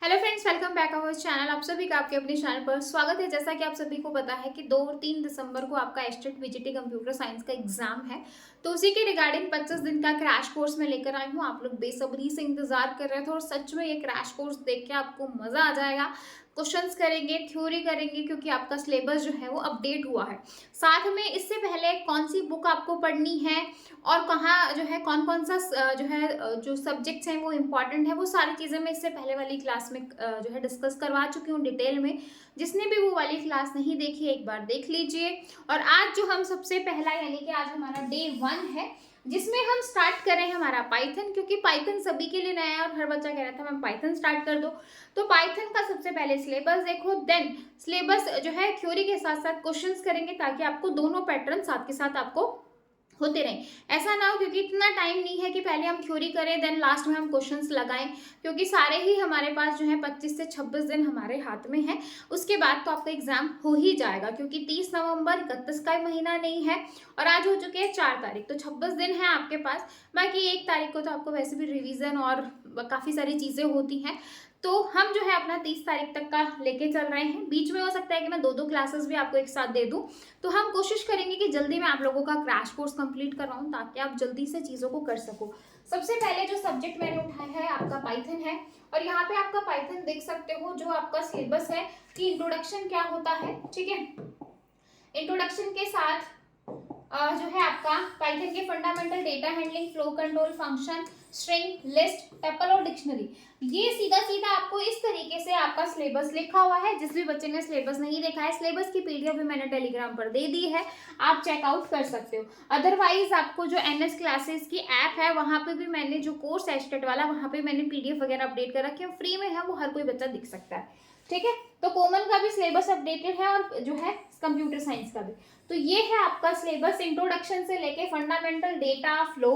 Hello friends, welcome back our channel. आप सभी का आपके अपने चैनल पर स्वागत है। जैसा कि आप सभी को पता है कि 2 और 3 दिसंबर को आपका एस्टेट वीजीटी कंप्यूटर साइंस का एग्जाम है, तो उसी के रिगार्डिंग 25 दिन का क्रैश कोर्स में लेकर आई हूँ। आप लोग बेसब्री से इंतजार कर रहे थे और सच में ये क्रैश कोर्स देख के आपको मजा आ जाएगा। क्वेश्चंस करेंगे, थ्योरी करेंगे, क्योंकि आपका सिलेबस जो है वो अपडेट हुआ है। साथ में इससे पहले कौन सी बुक आपको पढ़नी है और कहाँ जो है कौन कौन सा जो है जो सब्जेक्ट्स हैं वो इम्पॉर्टेंट है, वो सारी चीज़ें मैं इससे पहले वाली क्लास में जो है डिस्कस करवा चुकी हूँ डिटेल में। जिसने भी वो वाली क्लास नहीं देखी है एक बार देख लीजिए। और आज जो हम सबसे पहला यानी कि आज हमारा डे 1 है, जिसमें हम स्टार्ट कर रहे हैं हमारा पाइथन, क्योंकि पाइथन सभी के लिए नया है और हर बच्चा कह रहा था मैम पाइथन स्टार्ट कर दो। तो पाइथन का सबसे पहले सिलेबस देखो, देन सिलेबस जो है थ्योरी के साथ साथ क्वेश्चंस करेंगे, ताकि आपको दोनों पैटर्न साथ के साथ आपको होते रहें। ऐसा ना हो, क्योंकि इतना टाइम नहीं है कि पहले हम थ्योरी करें देन लास्ट में हम क्वेश्चंस लगाएं, क्योंकि सारे ही हमारे पास जो है 25 से 26 दिन हमारे हाथ में है। उसके बाद तो आपका एग्जाम हो ही जाएगा, क्योंकि 30 नवंबर 31 का महीना नहीं है और आज हो चुके हैं 4 तारीख, तो 26 दिन है आपके पास। बाकी 1 तारीख को तो आपको वैसे भी रिविजन और काफ़ी सारी चीज़ें होती हैं, तो हम जो है अपना 30 तारीख तक का लेके चल रहे हैं। बीच में हो सकता है कि मैं 2-2 क्लासेस भी आपको एक साथ दे दूं, तो हम कोशिश करेंगे कि जल्दी मैं आप लोगों का क्रैश कोर्स कंप्लीट करवाऊं, ताकि आप जल्दी से चीज़ों को कर सको। सबसे पहले जो सब्जेक्ट मैंने उठाया है आपका पाइथन है, और यहाँ पे आपका पाइथन देख सकते हो जो आपका सिलेबस है कि इंट्रोडक्शन क्या होता है। ठीक है, इंट्रोडक्शन के साथ जो है आपका पाइथन के fundamental, data handling, flow control, function, string, list, tuple और डिक्शनरी। ये सीधा सीधा आपको इस तरीके से आपका सिलेबस लिखा हुआ है। जिस भी बच्चे ने सिलेबस नहीं देखा है, सिलेबस की पीडीएफ भी मैंने टेलीग्राम पर दे दी है, आप चेकआउट कर सकते हो। अदरवाइज आपको जो एनएस क्लासेस की ऐप है वहां पे भी मैंने जो कोर्स एस्टेट वाला, वहां पे मैंने पीडीएफ वगैरह अपडेट कर रखे हैं, फ्री में है, वो हर कोई बच्चा दिख सकता है। ठीक है, तो कॉमन का भी सिलेबस अपडेटेड है और जो है कंप्यूटर साइंस का भी। तो ये है आपका सिलेबस, इंट्रोडक्शन से लेके फंडामेंटल, डेटा, फ्लो,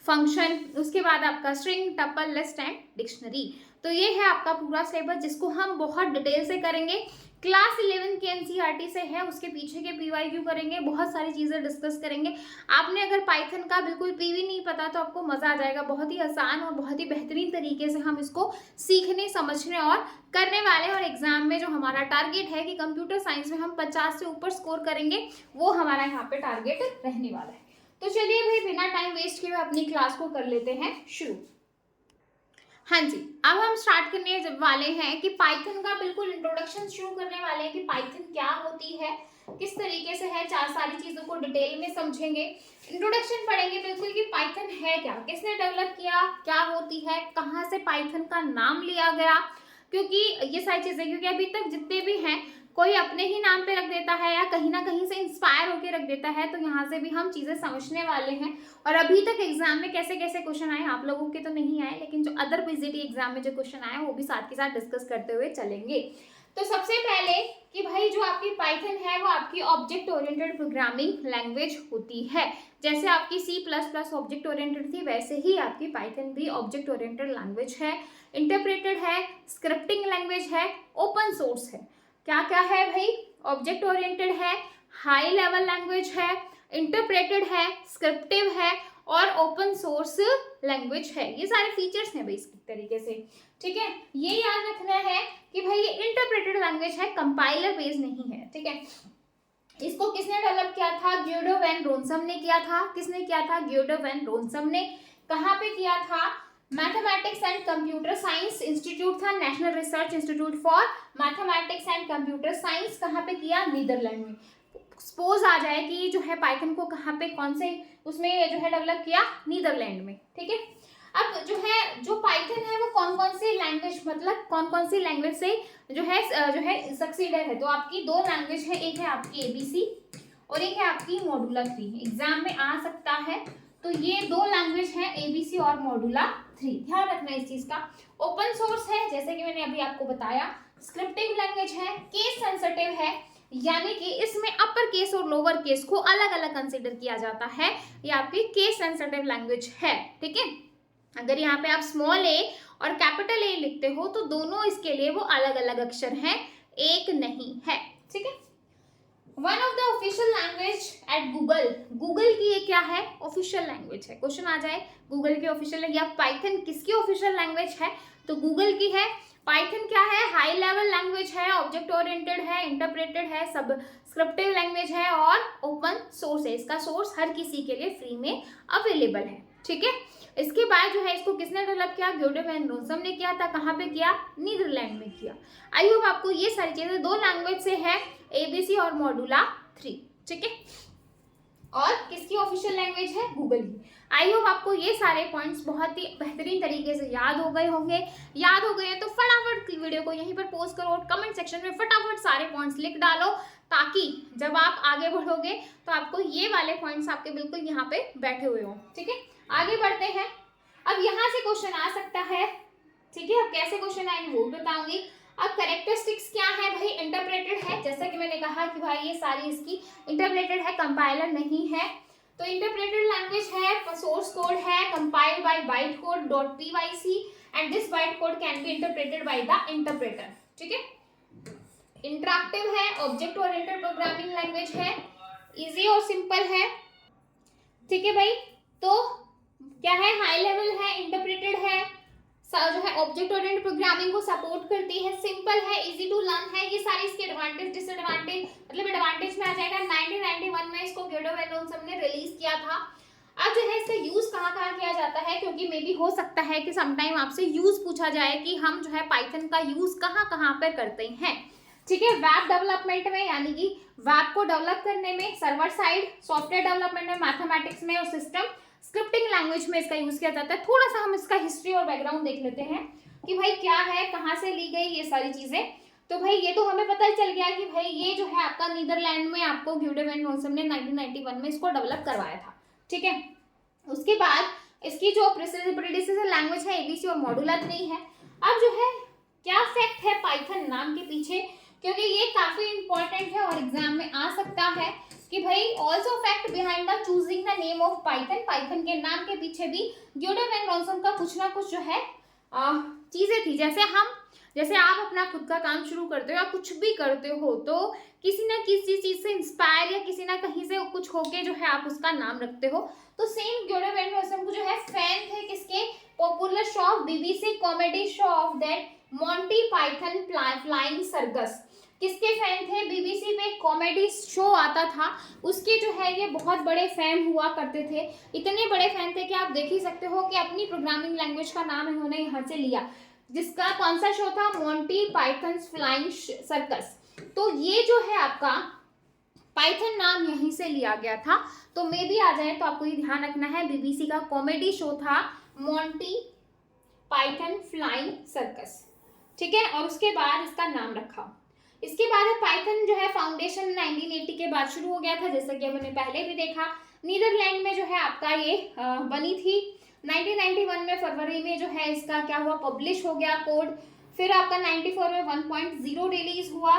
फंक्शन, उसके बाद आपका string, tuple, list and dictionary. तो ये है आपका पूरा सिलेबस, जिसको हम बहुत डिटेल से करेंगे। क्लास 11 के एनसीईआरटी से है, उसके पीछे के पीवाईक्यू करेंगे, बहुत सारी चीजें डिस्कस करेंगे। आपने अगर पाइथन का बिल्कुल पीवी नहीं पता तो आपको मजा आ जाएगा। बहुत ही आसान और बहुत ही बेहतरीन तरीके से हम इसको सीखने, समझने और करने वाले। और एग्जाम में जो हमारा टारगेट है कि कंप्यूटर साइंस में हम 50 से ऊपर स्कोर करेंगे, वो हमारा यहाँ पे टारगेट रहने वाला है। तो चलिए भाई, बिना टाइम वेस्ट किए अपनी क्लास को कर लेते हैं शुरू। हाँ जी, अब हम स्टार्ट करने वाले हैं कि पाइथन का बिल्कुल इंट्रोडक्शन शुरू करने वाले हैं कि पाइथन क्या होती है, किस तरीके से है, चार सारी चीजों को डिटेल में समझेंगे। इंट्रोडक्शन पढ़ेंगे बिल्कुल कि पाइथन है क्या, किसने डेवलप किया, क्या होती है, कहाँ से पाइथन का नाम लिया गया, क्योंकि ये सारी चीजें, क्योंकि अभी तक जितने भी हैं कोई अपने ही नाम पे रख देता है या कहीं ना कहीं से इंस्पायर होकर रख देता है, तो यहाँ से भी हम चीजें समझने वाले हैं। और अभी तक एग्जाम में कैसे कैसे क्वेश्चन आए, आप लोगों के तो नहीं आए, लेकिन जो अदर पीजीटी एग्जाम में जो क्वेश्चन आए वो भी साथ के साथ डिस्कस करते हुए चलेंगे। तो सबसे पहले कि भाई जो आपकी पाइथन है वो आपकी ऑब्जेक्ट ओरिएंटेड प्रोग्रामिंग लैंग्वेज होती है। जैसे आपकी C++ ऑब्जेक्ट ओरिएंटेड थी, वैसे ही आपकी पाइथन भी ऑब्जेक्ट ओरिएंटेड लैंग्वेज है, इंटरप्रेटेड है, स्क्रिप्टिंग लैंग्वेज है, ओपन सोर्स है। क्या क्या है भाई, ऑब्जेक्ट ओरिएंटेड है, हाई लेवल लैंग्वेज है, इंटरप्रेटेड है, स्क्रिप्टिव है और ओपन सोर्स लैंग्वेज है। ये सारे फीचर्स हैं भाई इसकी तरीके से। ठीक है, ये याद रखना है कि भाई ये इंटरप्रेटेड लैंग्वेज है, कंपाइलर बेस्ड नहीं है। ठीक है, इसको किसने डेवलप किया था, ग्योडो वैन रोनसम ने किया था। किसने किया था, ग्योडो वैन रोनसम ने। कहाँ पे किया था, mathematics and computer science institute था, national research institute for mathematics and computer science. कहाँ पे किया, नीदरलैंड में। सपोज आ जाए कि जो है पाइथन को कहाँ पे, कौन से उसमें जो है डेवलप किया, नीदरलैंड में। ठीक है, अब जो है जो पाइथन है वो कौन कौन सी लैंग्वेज, मतलब कौन कौन सी लैंग्वेज से जो है सक्सीडर है। तो आपकी 2 लैंग्वेज है, एक है आपकी एबीसी और एक है आपकी मॉड्यूला 3। एग्जाम में आ सकता है, तो ये 2 लैंग्वेज है, एबीसी और मॉड्यूला 3, ध्यान रखना इस चीज का। ओपन सोर्स है, जैसे कि मैंने अभी आपको बताया। स्क्रिप्टिव लैंग्वेज है, केस सेंसिटिव है, यानी कि इसमें अपर केस और लोअर केस को अलग अलग कंसिडर किया जाता है। ये आपकी केस सेंसिटिव लैंग्वेज है। ठीक है, अगर यहाँ पे आप स्मॉल ए और कैपिटल ए लिखते हो तो दोनों इसके लिए वो अलग अलग अक्षर हैं, एक नहीं है। ठीक है, one of the official language at Google. Google की ये क्या है, ऑफिशियल लैंग्वेज है। क्वेश्चन आ जाए गूगल की ऑफिशियल या पाइथन किसकी ऑफिशियल लैंग्वेज है, तो गूगल की है। पाइथन क्या है, हाई लेवल लैंग्वेज है, ऑब्जेक्ट ओरिएंटेड है, इंटरप्रेटेड है, सब स्क्रिप्टिव लैंग्वेज है और ओपन सोर्स है। इसका सोर्स हर किसी के लिए फ्री में अवेलेबल है, ठीक है। इसके बाद जो है इसको किसने डेवलप किया, ग्योडे वैन रोसम ने किया था। कहाँ पे किया, नीदरलैंड में किया। आई होप आपको ये सारी चीजें दो लैंग्वेज से है, एबीसी और मॉडुला 3, ठीक है। और किसकी ऑफिशियल लैंग्वेज है, गूगल की। आई होप आपको ये सारे पॉइंट्स बहुत ही बेहतरीन तरीके से याद हो गए होंगे। याद हो गए तो फटाफट वीडियो को यहीं पर पोस्ट करो और कमेंट सेक्शन में फटाफट सारे पॉइंट्स लिख डालो, ताकि जब आप आगे बढ़ोगे तो आपको ये वाले पॉइंट्स आपके बिल्कुल यहाँ पे बैठे हुए हो, ठीक है। आगे बढ़ते हैं। अब यहाँ से क्वेश्चन आ सकता है, ठीक है। अब कैसे क्वेश्चन आएंगे वो बताऊंगी। अब कैरेक्टरिस्टिक्स क्या है भाई, इंटरप्रेटेड है, जैसा कि मैंने कहा कि भाई ये सारी इसकी इंटरप्रेटेड है, कंपाइलर नहीं है। तो इंटरप्रेटेड लैंग्वेज है, सोर्स कोड है, compiled bye byte code .pyc and this byte code can be interpreted by the interpreter, ठीक है। इंटरैक्टिव है, ऑब्जेक्ट ओरिएंटेड प्रोग्रामिंग लैंग्वेज है, इजी और सिंपल है, ठीक है भाई। तो क्या है, हाई लेवल है, इंटरप्रेटेड है, जो है ऑब्जेक्ट ओरिएंटेड प्रोग्रामिंग को सपोर्ट करती है, सिंपल है, इजी टू लर्न है। ये सारी इसके एडवांटेज डिसएडवांटेज, मतलब एडवांटेज में आ जाएगा। 1991 में इसको ग्योडे वैन रोसम ने रिलीज किया था। अब जो है इसका यूज कहाँ कहाँ किया जाता है, क्योंकि मे बी हो सकता है कि समटाइम आपसे यूज पूछा जाए कि हम जो है पाइथन का यूज कहाँ कहाँ पर करते हैं, ठीक है। वेब डेवलपमेंट में, यानी कि वेब को डेवलप करने में, सर्वर साइड सॉफ्टवेयर डेवलपमेंट में, मैथमेटिक्स में और सिस्टम स्क्रिप्टिंग लैंग्वेज में इसका यूज किया जाता है। थोड़ा सा हम इसका हिस्ट्री और बैकग्राउंड देख लेते हैं कि भाई क्या है, कहाँ से ली गई ये सारी चीजें। तो भाई ये तो हमें पता ही चल गया कि भाई ये जो है आपका नीदरलैंड में आपको ग्योडे वैन रोसम ने 1991 में इसको डेवलप करवाया था, ठीक है। उसके बाद इसकी जो प्रेडिसेसर लैंग्वेज है एबीसी और मॉडुला 3 है। अब जो है क्या फैक्ट है पाइथन नाम के पीछे, क्योंकि ये काफी इंपॉर्टेंट है और एग्जाम में आ सकता है कि भाई also fact behind the choosing the name of Python. Python के नाम के पीछे भी ग्योडे वैन रोसम का कुछ ना कुछ जो है चीजें थी। जैसे आप अपना खुद का काम शुरू करते हो या कुछ भी करते हो तो किसी ना किसी चीज से इंस्पायर या किसी ना कहीं से कुछ होके जो है आप उसका नाम रखते हो। तो सेम ग्योडे वैन रोसम को जो है फैन थे किसके, popular show off BBC comedy show off that Monty Python flying circus. किसके फैन थे, बीबीसी पे कॉमेडी शो आता था उसके जो है ये बहुत बड़े फैन हुआ करते थे। इतने बड़े फैन थे कि आप देख ही सकते हो कि अपनी प्रोग्रामिंग लैंग्वेज का नाम इन्होंने यहाँ से लिया, जिसका कौन सा शो था, मॉन्टी पाइथन फ्लाइंग सर्कस। तो ये जो है आपका पाइथन नाम यहीं से लिया गया था। तो मे भी आ जाए तो आपको ये ध्यान रखना है, बीबीसी का कॉमेडी शो था मॉन्टी पाइथन फ्लाइंग सर्कस, ठीक है। और उसके बाद इसका नाम रखा। इसके बाद पाइथन जो है फाउंडेशन 1980 के बाद शुरू हो गया था, जैसा कि हमने पहले भी देखा। नीदरलैंड में जो है आपका ये बनी थी। 1991 में फरवरी में जो है इसका क्या हुआ, पब्लिश हो गया कोड। फिर आपका 94 में 1.0 रिलीज हुआ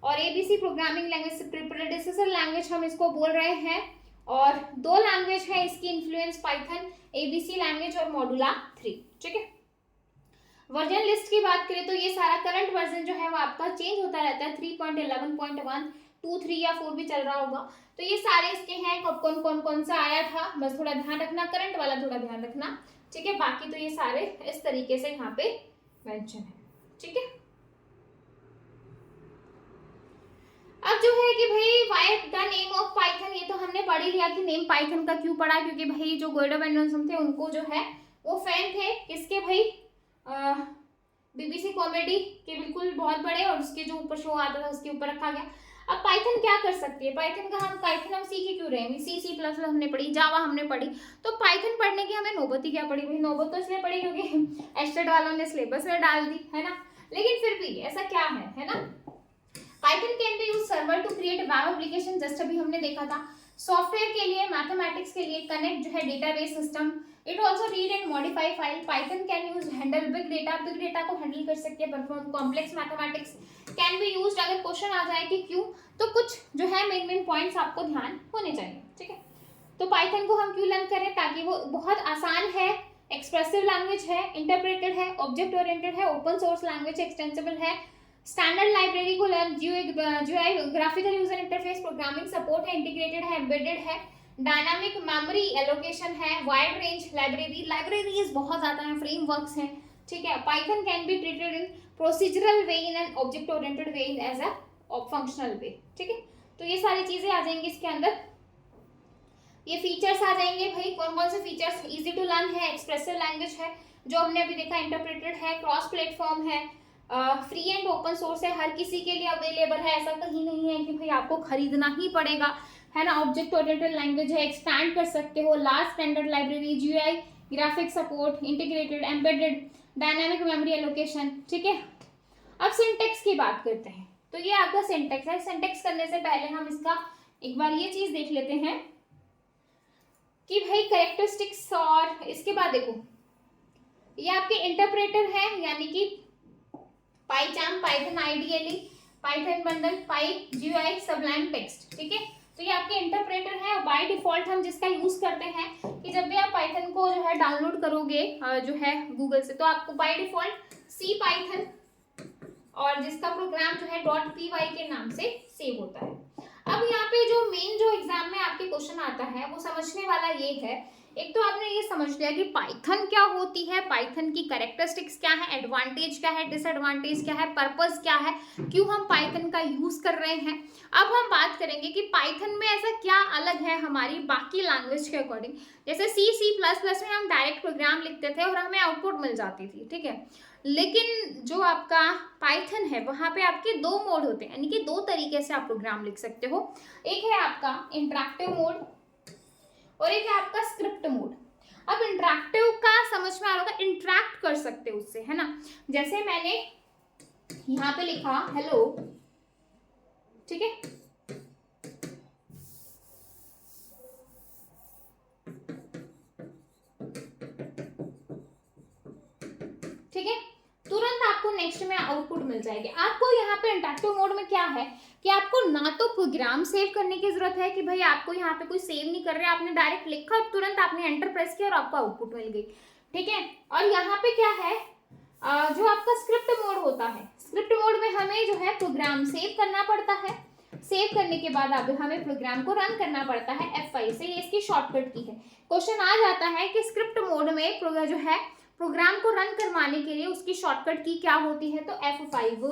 और ABC programming language predecessor language हम इसको बोल रहे हैं। और दो लैंग्वेज है इसकी इन्फ्लुएंस, पाइथन एबीसी लैंग्वेज और मॉडुला 3, ठीक है। वर्जन लिस्ट की बात करें तो ये सारा करंट वर्जन जो है वो आपका चेंज होता रहता है। 3.11.1, 2, 3 या 4 भी चल रहा होगा। तो ये सारे इसके हैं, कौन सा आया था, बस थोड़ा ध्यान रखना, करंट वाला थोड़ा ध्यान रखना, ठीक है। बाकी तो ये सारे इस तरीके से यहाँ पे मेंशन है, ठीक है। अब जो है कि भाई why the name of Python, ये तो हमने पढ़ ही लिया कि नेम पाइथन का क्यों पड़ा, क्योंकि भाई जो ग्योडे वैन रोसम थे उनको जो है वो फैन थे किसके भाई, बीबीसी कॉमेडी के बिल्कुल बहुत बड़े, और उसके जो ऊपर शो आता था उसके ऊपर रखा गया। अब पाइथन क्या कर सकती है, पाइथन हम सीखे क्यों रहे हैं, सी प्लस हमने पढ़ी, जावा हमने पढ़ी, तो पाइथन पढ़ने की हमें नौबत ही क्या पड़ी भाई। नौबत तो इसलिए पड़ी क्योंकि एस्टेट वालों ने सिलेबस में डाल दी है ना, लेकिन फिर भी ऐसा क्या है ना। Python can be use server to create web application, just अभी हमने देखा था। सॉफ्टवेयर के लिए, मैथमेटिक्स के लिए, कनेक्ट जो है database system. It also read and modify file. Python can use handle big data को हैंडल कर सकती है, perform complex mathematics. Can be use, अगर क्वेश्चन आ जाए कि क्यों, तो कुछ जो है मेन पॉइंट्स आपको ध्यान होने चाहिए, ठीक है। तो पाइथन को हम क्यों लर्न करें, ताकि वो बहुत आसान है, एक्सप्रेसिव लैंग्वेज है, इंटरप्रेटेड है, ऑब्जेक्ट ओरिएंटेड है, ओपन सोर्स लैंग्वेज, एक्सटेंसिबल है, स्टैंडर्ड लाइब्रेरी को learn, graphical user interface programming support है, इंटीग्रेटेड है, एम्बेडेड है, डायनामिक मेमोरी एलोकेशन है, वाइड रेंज लाइब्रेरीज बहुत ज्यादा है, फ्रेमवर्क्स हैं, ठीक है। Python can be treated in procedural way, in an object oriented way, in as a functional way, ठीक है। तो ये सारी चीजें आ जाएंगी इसके अंदर। ये फीचर्स आ जाएंगे भाई, कौन कौन से फीचर्स, इजी टू लर्न है, एक्सप्रेसिव लैंग्वेज है जो हमने अभी देखा, इंटरप्रेटेड है, क्रॉस प्लेटफॉर्म है, फ्री एंड ओपन सोर्स है, हर किसी के लिए अवेलेबल है, ऐसा कहीं नहीं है कि भाई आपको खरीदना ही पड़ेगा, है ना। ऑब्जेक्ट ओरिएंटेड लैंग्वेज है, एक्सपैंड कर सकते हो, large standard library, GUI, graphic support, integrated, embedded, dynamic memory allocation, ठीक है। अब सिंटेक्स की बात करते हैं, तो ये आपका सिंटेक्स है। सिंटेक्स करने से पहले हम इसका एक बार ये चीज देख लेते हैं कि भाई कैरेक्टरिस्टिक्स, और इसके बाद देखो ये आपके इंटरप्रेटर है, यानी कि PyCharm, Python IDLE, Python bundle, PyGUI, Sublime Text, ठीक है। तो ये आपके इंटरप्रेटर है, और बाय डिफॉल्ट हम जिसका यूज करते हैं कि जब भी आप पाइथन को जो है डाउनलोड करोगे जो है गूगल से, तो आपको बाय डिफॉल्ट सी पाइथन और जिसका प्रोग्राम जो है .py के नाम से सेव होता है। अब यहाँ पे जो मेन जो एग्जाम में आपके क्वेश्चन आता है वो समझने वाला ये है, एक तो आपने ये समझ लिया कि पाइथन क्या होती है, पाइथन की कैरेक्टरिस्टिक्स क्या है, एडवांटेज क्या है, डिसएडवांटेज क्या है, पर्पस क्या है, क्यों हम पाइथन का यूज कर रहे हैं। अब हम बात करेंगे कि पाइथन में ऐसा क्या अलग है हमारी बाकी लैंग्वेज के अकॉर्डिंग। जैसे C++ में हम डायरेक्ट प्रोग्राम लिखते थे और हमें आउटपुट मिल जाती थी, ठीक है। लेकिन जो आपका पाइथन है वहां पे आपके दो मोड होते हैं, यानी कि दो तरीके से आप प्रोग्राम लिख सकते हो। एक है आपका इंटरैक्टिव मोड और एक है आपका स्क्रिप्ट मोड। अब इंटरैक्टिव का समझ में आ रहा होगा, इंटरैक्ट कर सकते हो उससे, है ना। जैसे मैंने यहाँ पे लिखा हेलो, ठीक है, ठीक है, तुरंत आपको नेक्स्ट में आउटपुट मिल जाएगी। आपको यहाँ पे इंटरैक्टिव मोड में क्या है कि आपको ना तो प्रोग्राम सेव करने की जरूरत है कि भाई आपको यहाँ पे कोई सेव नहीं कर रहे, आपने डायरेक्ट लिखा और तुरंत आपने एंटर प्रेस किया और आपको आउटपुट मिल गई, ठीक है। और यहाँ पे क्या है, जो आपका स्क्रिप्ट मोड होता है, स्क्रिप्ट मोड में हमें जो है प्रोग्राम सेव करना पड़ता है, सेव करने के बाद अब हमें प्रोग्राम को रन करना पड़ता है F5 से, ये इसकी शॉर्टकट की है। क्वेश्चन आ जाता है कि स्क्रिप्ट मोड में जो है प्रोग्राम को रन करवाने के लिए उसकी शॉर्टकट की क्या होती है, तो F5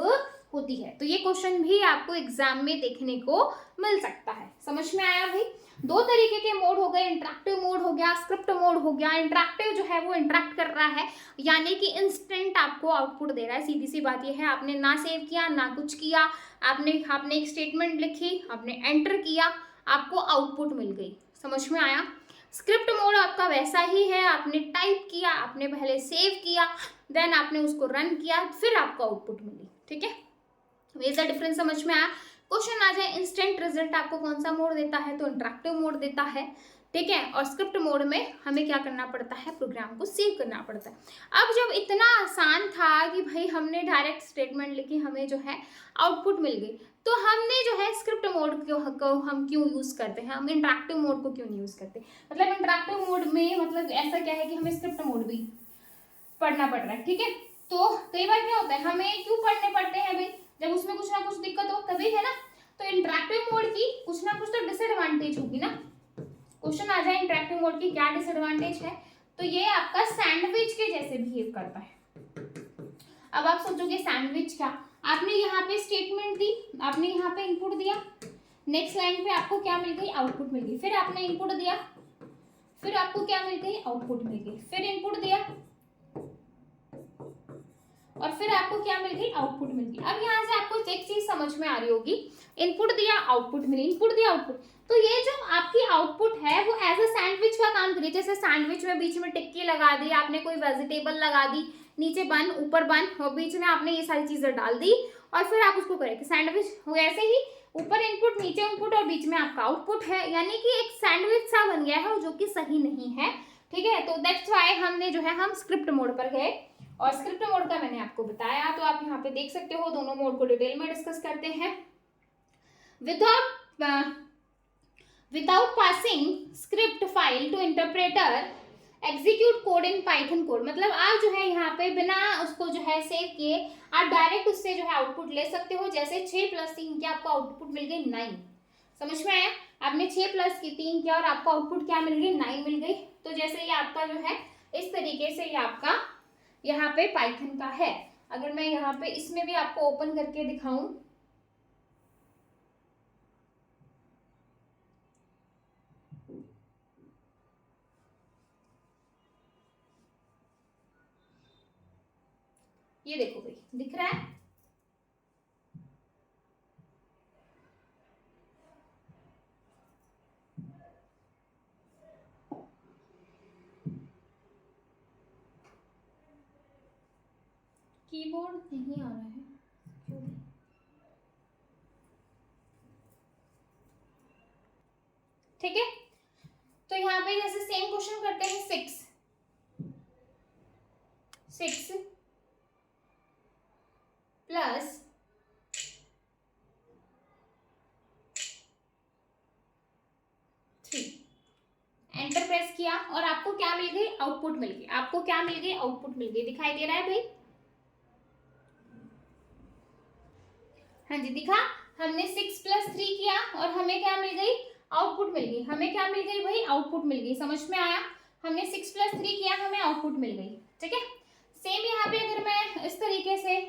होती है। तो ये क्वेश्चन भी आपको एग्जाम में देखने को मिल सकता है। समझ में आया भाई? दो तरीके के मोड हो गए, इंटरैक्टिव मोड हो गया, स्क्रिप्ट मोड हो गया। इंटरैक्टिव जो है वो इंटरैक्ट कर रहा है, यानी कि इंस्टेंट आपको आउटपुट दे रहा है। सीधी सी बात ये है, आपने ना सेव किया ना कुछ किया, आपने एक स्टेटमेंट लिखी, आपने एंटर किया, आपको आउटपुट मिल गई। समझ में आया? स्क्रिप्ट मोड आपका वैसा ही है, आपने टाइप किया, आपने पहले सेव किया, देन आपने उसको रन किया, फिर आपको आउटपुट मिली, ठीक है। इसका डिफरेंस समझ में आया? क्वेश्चन आ जाए इंस्टेंट रिजल्ट आपको कौन सा मोड देता है, तो इंटरैक्टिव मोड देता है, ठीक है। और स्क्रिप्ट मोड में हमें क्या करना पड़ता है, प्रोग्राम को सेव करना पड़ता है। अब जब इतना आसान था कि भाई हमने डायरेक्ट स्टेटमेंट लिखी, हमें जो है आउटपुट मिल गई, तो हमने जो है स्क्रिप्ट मोड को हम क्यों यूज करते हैं, हम इंटरैक्टिव मोड को क्यों नहीं यूज करते। मतलब इंटरैक्टिव मोड में मतलब ऐसा क्या है कि हमें स्क्रिप्ट मोड भी पढ़ना पड़ रहा है, ठीक है। तो कई बार क्या होता है, हमें क्यों पढ़ने पड़ते हैं भाई, जब उसमें कुछ ना कुछ दिक्कत हो तभी, है ना। तो इंटरैक्टिव मोड की कुछ ना कुछ तो डिसएडवांटेज होगी ना। क्वेश्चन आ जाए इंटरैक्टिव मोड की क्या डिसएडवांटेज है, तो ये आपका सैंडविच के जैसे बिहेव करता है। अब आप सोचोगे सैंडविच क्या, आपने यहाँ पे स्टेटमेंट दी, आपने यहाँ पे इनपुट दिया, नेक्स्ट लाइन पे आपको क्या मिल गई, आउटपुट मिल गई, फिर आपने इनपुट दिया, फिर आपको क्या मिल गई, आउटपुट मिल गई, फिर इनपुट दिया और फिर आपको क्या मिल गई, आउटपुट मिल गई। अब यहाँ से आपको एक चीज समझ में आ रही होगी, इनपुट दिया आउटपुट मिली, इनपुट दिया आउटपुट, तो ये जो आपकी आउटपुट है वो एज अ सैंडविच का काम करिए। जैसे सैंडविच में बीच में टिक्की लगा दी, आपने कोई वेजिटेबल लगा दी, नीचे बन ऊपर बन और बीच में आपने ये सारी चीजें डाल दी और फिर आप उसको करें सैंडविच। वैसे ही ऊपर इनपुट नीचे इनपुट और बीच में आपका आउटपुट है, यानी कि एक सैंडविच सा बन गया है जो कि सही नहीं है, ठीक है। तो दैट्स व्हाई हमने जो है हम स्क्रिप्ट मोड पर गए और स्क्रिप्ट मोड का मैंने आपको बताया। तो आप यहाँ पे देख सकते हो, दोनों मोड को डिटेल में डिस्कस करते हैं। Without passing script file to interpreter execute code in Python code, मतलब आप जो है यहाँ पे बिना उसको जो है सेव किए आप डायरेक्ट उससे जो है आउटपुट ले सकते हो। जैसे 6 + 3 क्या आपको आउटपुट मिल गई 9। समझ में आया? आपने 6 + 3 किया और आपको आउटपुट क्या मिल गई, 9 मिल गई। तो जैसे ये आपका जो है इस तरीके से ये आपका यहाँ पे पाइथन का है। अगर मैं यहाँ पे इसमें भी आपको ओपन करके दिखाऊं, ये देखो भाई, दिख रहा है? कीबोर्ड नहीं आ रहा है क्यों? ठीक है, तो यहाँ पे जैसे सेम क्वेश्चन करते हैं, 6 प्लस 3, एंटर प्रेस किया और आपको क्या मिल गई? आउटपुट मिल गई। आपको क्या मिल गई? आउटपुट मिल गई। दिखाई दे रहा है भाई? हाँ जी, दिखा? हमने 6 + 3 किया और हमें क्या मिल गई? आउटपुट मिल गई। हमें क्या मिल गई भाई? आउटपुट मिल गई। समझ में आया? हमने 6 + 3 किया, हमें आउटपुट मिल गई। ठीक है, सेम यहाँ पे अगर मैं इस तरीके से,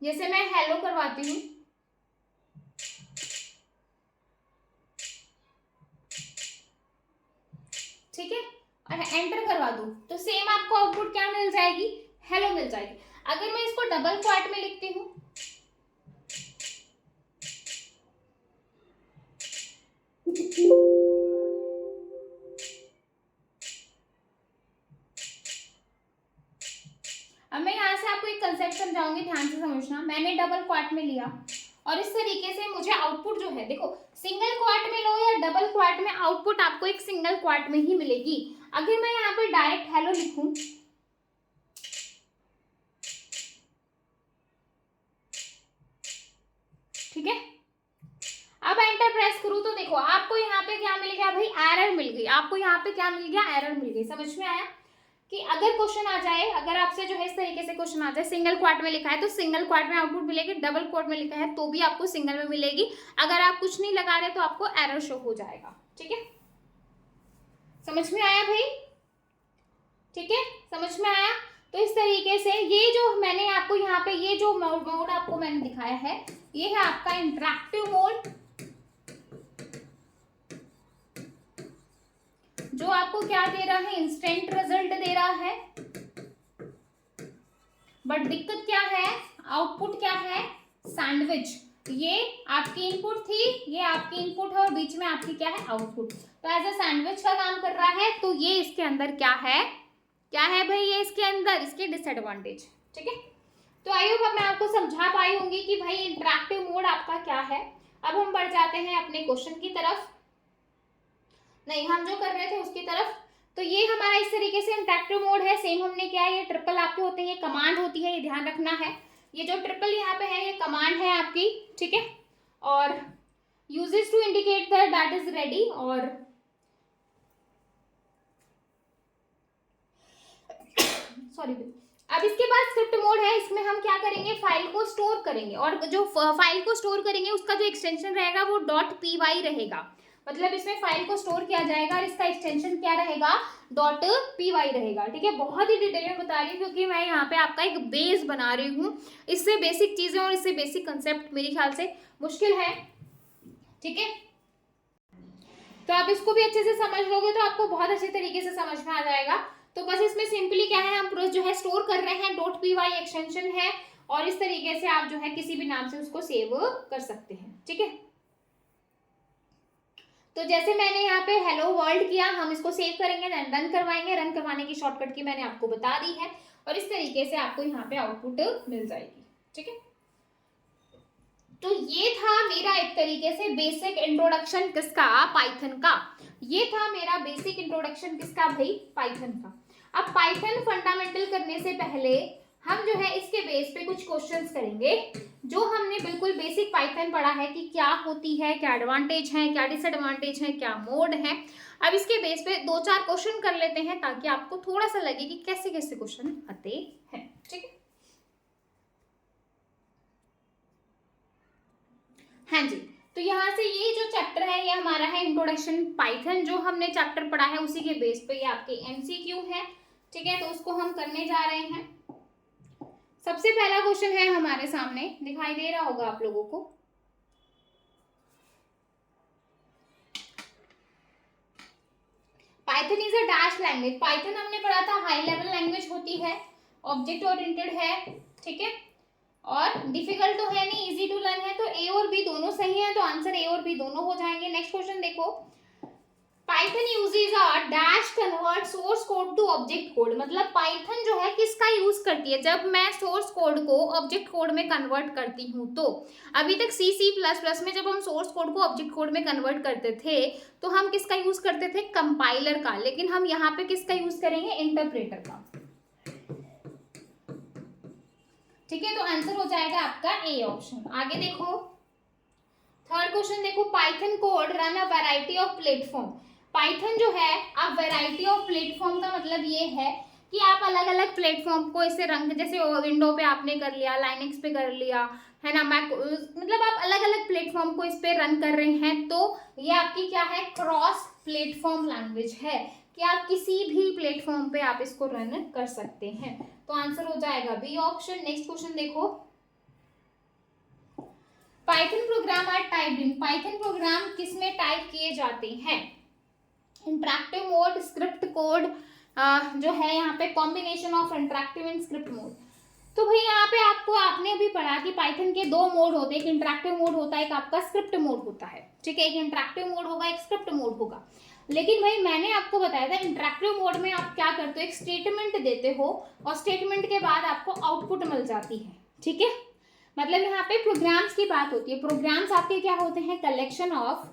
जैसे मैं हेलो करवाती हूँ, ठीक है, और एंटर करवा दूं, तो सेम आपको आउटपुट क्या मिल जाएगी? हेलो मिल जाएगी। अगर मैं इसको डबल क्वाट में लिखती हूँ, अब मैं यहाँ से आपको एक कंसेप्ट समझाऊंगी, ध्यान से समझना। मैंने डबल क्वाट में लिया और इस तरीके से मुझे आउटपुट जो है, देखो सिंगल क्वाट में लो या डबल क्वाट में, आउटपुट आपको एक सिंगल क्वाट में ही मिलेगी। अगर मैं यहाँ पे डायरेक्ट हेलो लिखूं, ठीक है, अब एंटर प्रेस करूं तो देखो आपको यहाँ पे क्या मिल गया भाई? एरर मिल गई। आपको यहाँ पे क्या मिल गया? एरर मिल गई। समझ में आया कि अगर क्वेश्चन आ जाए, अगर आपसे जो है इस तरीके से क्वेश्चन आ जाए, सिंगल क्वाट में लिखा है तो सिंगल क्वाट में आउटपुट मिलेगी, डबल क्वाट में लिखा है तो भी आपको सिंगल में मिलेगी। अगर आप कुछ नहीं लगा रहे तो आपको एरर शो हो जाएगा। ठीक है, समझ में आया भाई? ठीक है, समझ में आया? तो इस तरीके से ये जो मैंने आपको यहाँ पे ये जो मोड आपको मैंने दिखाया है, ये है आपका इंटरैक्टिव मोड, जो आपको क्या दे रहा है? इंस्टेंट रिजल्ट दे रहा है। बट दिक्कत क्या है? आउटपुट क्या है? सैंडविच। ये आपकी इनपुट थी, ये आपकी इनपुट है और बीच में आपकी क्या है? आउटपुट। तो एज अ सैंडविच का काम कर रहा है। तो ये इसके अंदर क्या है? क्या है भाई? ये इसके अंदर इसके डिसएडवांटेज। ठीक है, तो आई होप अब मैं आपको समझा पाई होंगी कि भाई इंटरैक्टिव मोड आपका क्या है। अब हम बढ़ जाते हैं अपने क्वेश्चन की तरफ, नहीं हम जो कर रहे थे उसकी तरफ। तो ये हमारा इस तरीके से इंटरैक्टिव मोड है। सेम हमने क्या है, ये ट्रिपल आपके होते हैं, ये कमांड होती है, ये ध्यान रखना है। ये जो ट्रिपल यहाँ पे है ये कमांड है आपकी। ठीक है, और uses to indicate that is ready. और सॉरी, अब इसके बाद स्क्रिप्ट मोड है। इसमें हम क्या करेंगे? फाइल को स्टोर करेंगे, और जो फाइल को स्टोर करेंगे उसका जो एक्सटेंशन रहेगा वो .py रहेगा। मतलब इसमें फाइल को स्टोर किया जाएगा और इसका एक्सटेंशन क्या रहेगा? .py रहेगा। ठीक है, बहुत ही डिटेल में बता रही हूँ क्योंकि मैं यहाँ पे आपका एक बेस बना रही हूँ। इससे बेसिक चीजें और इससे बेसिक कंसेप्ट मेरे ख्याल से मुश्किल है। ठीक है, तो आप इसको भी अच्छे से समझ लोगे तो आपको बहुत अच्छे तरीके से समझ में आ जाएगा। तो बस इसमें सिंपली क्या है, हम जो है स्टोर कर रहे हैं, .py एक्सटेंशन है, और इस तरीके से आप जो है किसी भी नाम से उसको सेव कर सकते हैं। ठीक है, तो जैसे मैंने यहाँ पे हेलो वर्ल्ड किया, हम इसको सेव करेंगे, रन करवाएंगे। रन करवाने की शॉर्टकट की मैंने आपको बता दी है, और इस तरीके से आपको यहाँ पे आउटपुट मिल जाएगी। ठीक है, तो ये था मेरा एक तरीके से बेसिक इंट्रोडक्शन किसका? पाइथन का। ये था मेरा बेसिक इंट्रोडक्शन किसका भाई? पाइथन का। अब पाइथन फंडामेंटल करने से पहले हम जो है इसके बेस पे कुछ क्वेश्चंस करेंगे, जो हमने बिल्कुल बेसिक पाइथन पढ़ा है कि क्या होती है, क्या एडवांटेज है, क्या डिसएडवांटेज है, क्या मोड है। अब इसके बेस पे 2-4 क्वेश्चन कर लेते हैं ताकि आपको थोड़ा सा लगे कि कैसे कैसे क्वेश्चन आते हैं। ठीक है, हाँ जी, तो यहाँ से ये जो चैप्टर है ये हमारा है इंट्रोडक्शन पाइथन, जो हमने चैप्टर पढ़ा है उसी के बेस पे ये आपके एमसीक्यू है, ठीक है। तो उसको हम करने जा रहे हैं। सबसे पहला क्वेश्चन है हमारे सामने, दिखाई दे रहा होगा आप लोगों को। Python is a dash language. Python हमने पढ़ा था हाई लेवल लैंग्वेज होती है, ऑब्जेक्ट ओरिएंटेड है, ठीक है, और डिफिकल्ट तो है नहीं, इजी टू लर्न है। तो ए और बी दोनों सही है, तो आंसर ए और बी दोनों हो जाएंगे। नेक्स्ट क्वेश्चन देखो, Python uses a dash convert source code to object code. मतलब पाइथन जो है किसका यूज करती है, जब मैं सोर्स कोड को ऑब्जेक्ट कोड में कन्वर्ट करती हूँ। तो अभी तक C++ में जब हम सोर्स कोड को ऑब्जेक्ट कोड में कन्वर्ट करते थे तो हम किसका यूज करते थे, कंपाइलर का। लेकिन हम यहाँ पे किसका यूज करेंगे, इंटरप्रेटर का, ठीक है। तो आंसर हो जाएगा आपका ए ऑप्शन। आगे देखो, थर्ड क्वेश्चन देखो, Python code run a variety of platform. Python जो है अब वैरायटी ऑफ प्लेटफॉर्म का मतलब ये है कि आप अलग अलग प्लेटफॉर्म को इसे रंग, जैसे विंडो पे आपने कर लिया, लाइनक्स पे कर लिया, है ना, मैक, मतलब आप अलग अलग प्लेटफॉर्म को इस पे रन कर रहे हैं। तो ये आपकी क्या है, क्रॉस प्लेटफॉर्म लैंग्वेज है कि आप किसी भी प्लेटफॉर्म पे आप इसको रन कर सकते हैं। तो आंसर हो जाएगा बी ऑप्शन। नेक्स्ट क्वेश्चन देखो, Python program are typed in. Python program किसमें टाइप किए जाते हैं, इंटरैक्टिव मोड, स्क्रिप्ट कोड, जो है यहाँ पे combination of interactive and script mode. तो भाई यहाँ पे आपने अभी पढ़ा कि पाइथन के दो मोड होते हैं, एक इंटरैक्टिव मोड होता है, एक आपका स्क्रिप्ट मोड होता है, ठीक है। एक इंटरैक्टिव मोड होगा, एक स्क्रिप्ट मोड होगा। लेकिन भाई मैंने आपको बताया था इंटरैक्टिव मोड में आप क्या करते हो, एक स्टेटमेंट देते हो और स्टेटमेंट के बाद आपको आउटपुट मिल जाती है, ठीक है। मतलब यहाँ पे प्रोग्राम्स की बात होती है। प्रोग्राम्स आपके क्या होते हैं, कलेक्शन ऑफ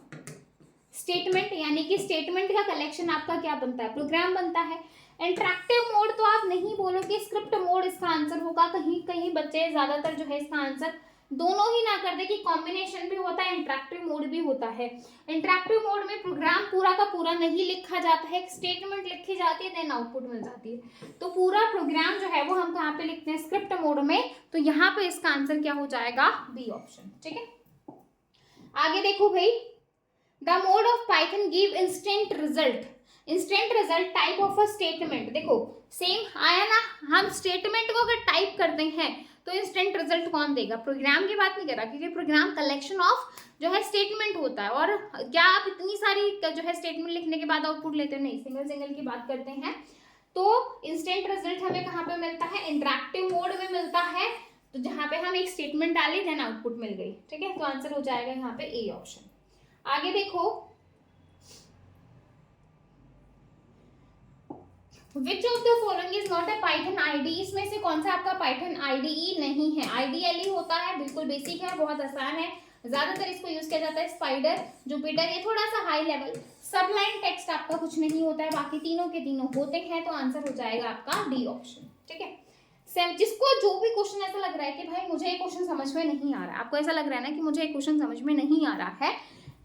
स्टेटमेंट, यानी कि स्टेटमेंट का कलेक्शन आपका क्या बनता है, प्रोग्राम बनता है। इंटरैक्टिव मोड तो आप नहीं बोलोगे, स्क्रिप्ट मोड इसका आंसर होगा। कहीं कहीं बच्चे ज्यादातर जो है इसका आंसर दोनों ही ना कर दे कि कॉम्बिनेशन भी होता है, इंटरैक्टिव मोड भी होता है। इंटरैक्टिव मोड में प्रोग्राम पूरा का पूरा नहीं लिखा जाता है, स्टेटमेंट लिखी जाती है, देन आउटपुट मिल जाती है। तो पूरा प्रोग्राम जो है वो हम कहाँ पे लिखते हैं, स्क्रिप्ट मोड में। तो यहाँ पे इसका आंसर क्या हो जाएगा, बी ऑप्शन, ठीक है। आगे देखो भाई, the mode of Python give instant result. Instant result type of a statement. देखो सेम आया ना, हम स्टेटमेंट को अगर टाइप करते हैं तो इंस्टेंट रिजल्ट कौन देगा, प्रोग्राम की बात नहीं कर रहा, क्योंकि प्रोग्राम कलेक्शन ऑफ जो है स्टेटमेंट होता है। और क्या आप इतनी सारी जो है स्टेटमेंट लिखने के बाद आउटपुट लेते हो, नहीं, सिंगल सिंगल की बात करते हैं। तो इंस्टेंट रिजल्ट हमें कहाँ पे मिलता है, इंटरैक्टिव मोड में मिलता है। तो जहाँ पे हम एक स्टेटमेंट डाले देन आउटपुट मिल गई, ठीक है। तो आंसर हो जाएगा यहाँ पे ए ऑप्शन। आगे देखो, which of the following is not a Python ID. इसमें से कौन सा आपका पाइथन आईडीई नहीं है। आईडीएल होता है, बिल्कुल बेसिक है, बहुत आसान है, ज्यादातर इसको यूज किया जाता है। स्पाइडर, जुपिटर, ये थोड़ा सा हाई लेवल। सबलाइन टेक्स्ट आपका कुछ नहीं होता है, बाकी तीनों के तीनों होते हैं। तो आंसर हो जाएगा आपका डी ऑप्शन, ठीक है। जिसको जो भी क्वेश्चन ऐसा लग रहा है कि भाई मुझे ये क्वेश्चन समझ में नहीं आ रहा है, आपको ऐसा लग रहा है ना कि मुझे ये क्वेश्चन समझ में नहीं आ रहा है,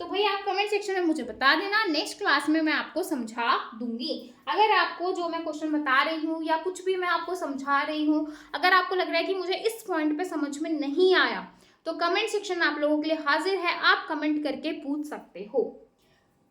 तो भाई आप कमेंट सेक्शन में मुझे बता देना, नेक्स्ट क्लास में मैं आपको समझा दूंगी। अगर आपको जो मैं क्वेश्चन बता रही हूँ या कुछ भी मैं आपको समझा रही हूँ, अगर आपको लग रहा है कि मुझे इस पॉइंट पे समझ में नहीं आया, तो कमेंट सेक्शन आप लोगों के लिए हाजिर है, आप कमेंट करके पूछ सकते हो।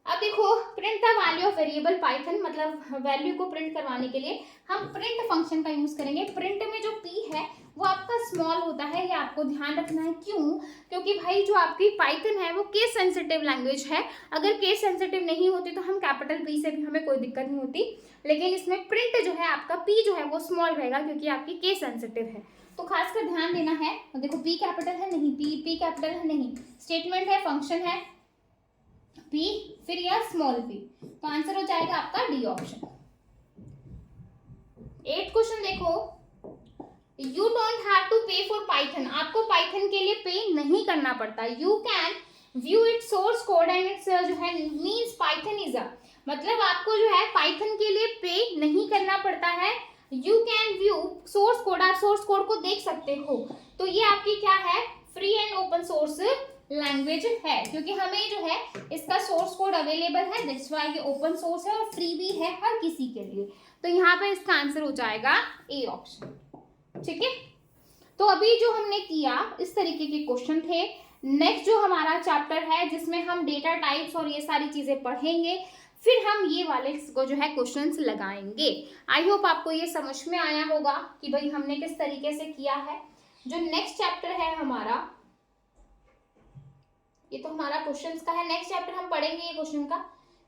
अब देखो, print the value of variable Python, मतलब वैल्यू को प्रिंट करवाने के लिए हम प्रिंट फंक्शन का यूज करेंगे। प्रिंट में जो पी है वो आपका स्मॉल होता है, ये आपको ध्यान रखना है। क्यों? क्योंकि भाई जो आपकी पाइथन है वो केस सेंसिटिव लैंग्वेज है। अगर केस सेंसिटिव नहीं होती तो हम कैपिटल पी से भी हमें कोई दिक्कत नहीं होती, लेकिन इसमें प्रिंट जो है आपका पी जो है वो स्मॉल रहेगा, क्योंकि आपकी केस सेंसिटिव है। तो खासकर ध्यान देना है। देखो पी कैपिटल है नहीं, पी कैपिटल है नहीं, स्टेटमेंट है, फंक्शन है, पी फिर यह स्मॉल पी। तो आंसर हो जाएगा आपका डी ऑप्शन। 8 क्वेश्चन देखो, यू डोंट हैव टू पे फॉर पाइथन। आपको पाइथन के लिए पे नहीं करना पड़ता। You can view it source code and it's जो है मीन्स पाइथन इज अ, मतलब आपको जो है पाइथन के लिए पे नहीं करना पड़ता है। You can view source code, आप सोर्स कोड को देख सकते हो। तो ये आपकी क्या है, free and open source language है, क्योंकि हमें जो है इसका सोर्स कोड अवेलेबल है, दैट्स व्हाई ये ओपन सोर्स है और फ्री भी है हर किसी के लिए। तो यहाँ पे इसका आंसर हो जाएगा ए ऑप्शन, ठीक है। तो अभी जो हमने किया इस तरीके के क्वेश्चन थे। नेक्स्ट जो हमारा चैप्टर है जिसमें हम डेटा टाइप्स और ये सारी चीजें पढ़ेंगे, फिर हम ये वाले को जो है क्वेश्चंस लगाएंगे। आई होप आपको ये समझ में आया होगा कि भाई हमने किस तरीके से किया है। जो नेक्स्ट चैप्टर है हमारा, ये तो हमारा क्वेश्चंस का है। नेक्स्ट चैप्टर हम पढ़ेंगे ये क्वेश्चन का।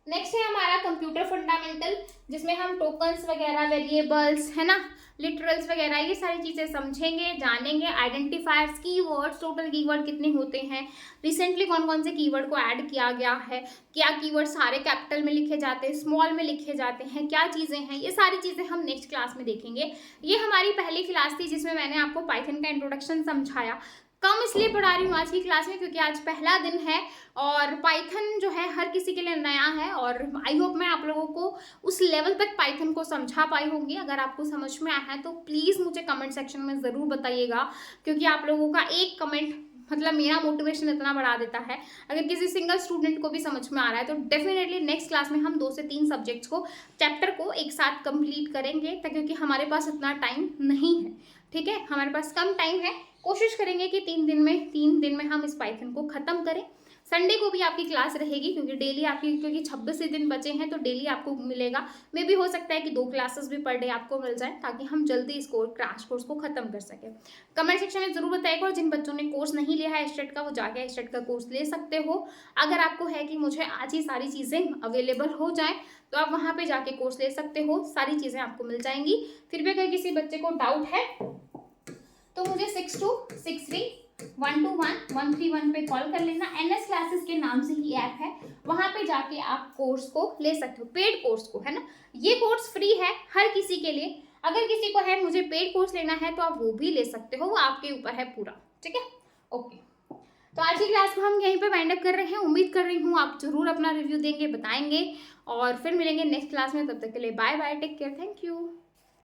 नेक्स्ट है हमारा कंप्यूटर फंडामेंटल, जिसमें हम टोकन्स वगैरह, वेरिएबल्स है ना, लिटरल्स वगैरह ये सारी चीजें समझेंगे, जानेंगे। आइडेंटिफायर्स, कीवर्ड्स, टोटल कीवर्ड कितने होते हैं, रिसेंटली कौन कौन से कीवर्ड को ऐड किया गया है, क्या कीवर्ड सारे कैपिटल में लिखे जाते हैं, स्मॉल में लिखे जाते हैं, क्या चीजें हैं, ये सारी चीजें हम नेक्स्ट क्लास में देखेंगे। ये हमारी पहली क्लास थी जिसमें मैंने आपको पाइथन का इंट्रोडक्शन समझाया। कम इसलिए पढ़ा रही हूँ आज की क्लास में क्योंकि आज पहला दिन है और पाइथन जो है हर किसी के लिए नया है, और आई होप मैं आप लोगों को उस लेवल तक पाइथन को समझा पाई होंगी। अगर आपको समझ में आया है तो प्लीज़ मुझे कमेंट सेक्शन में ज़रूर बताइएगा, क्योंकि आप लोगों का एक कमेंट मतलब मेरा मोटिवेशन इतना बढ़ा देता है। अगर किसी सिंगल स्टूडेंट को भी समझ में आ रहा है तो डेफिनेटली नेक्स्ट क्लास में हम 2 से 3 सब्जेक्ट्स को, चैप्टर को एक साथ कंप्लीट करेंगे, क्योंकि हमारे पास इतना टाइम नहीं है। ठीक है, हमारे पास कम टाइम है। कोशिश करेंगे कि 3 दिन में हम इस पाइथन को ख़त्म करें। संडे को भी आपकी क्लास रहेगी क्योंकि डेली आपकी, क्योंकि 26 ही दिन बचे हैं तो डेली आपको मिलेगा। मे भी हो सकता है कि 2 क्लासेस भी पर डे आपको मिल जाए, ताकि हम जल्दी इस क्रैश कोर्स को खत्म कर सकें। कमेंट सेक्शन में जरूर बताइएगा, और जिन बच्चों ने कोर्स नहीं लिया है एस्टेट का, वो जाके एस्टेट का कोर्स ले सकते हो। अगर आपको है कि मुझे आज ही सारी चीज़ें अवेलेबल हो जाए तो आप वहाँ पे जाके कोर्स ले सकते हो, सारी चीज़ें आपको मिल जाएंगी। फिर भी अगर किसी बच्चे को डाउट है तो मुझे 6263121131 पे कॉल कर लेना। NS क्लासेस के नाम से ही ऐप है, वहाँ पे जाके आप कोर्स को ले सकते हो, पेड कोर्स को, है ना। ये कोर्स फ्री है हर किसी के लिए। अगर किसी को है मुझे पेड कोर्स लेना है तो आप वो भी ले सकते हो, वो आपके ऊपर है पूरा। ठीक है, ओके। तो आज की क्लास को हम यहीं पे वाइंड अप कर रहे हैं। उम्मीद कर रही हूँ आप जरूर अपना रिव्यू देंगे, बताएंगे, और फिर मिलेंगे नेक्स्ट क्लास में। तब तक के लिए bye bye, take care, thank you.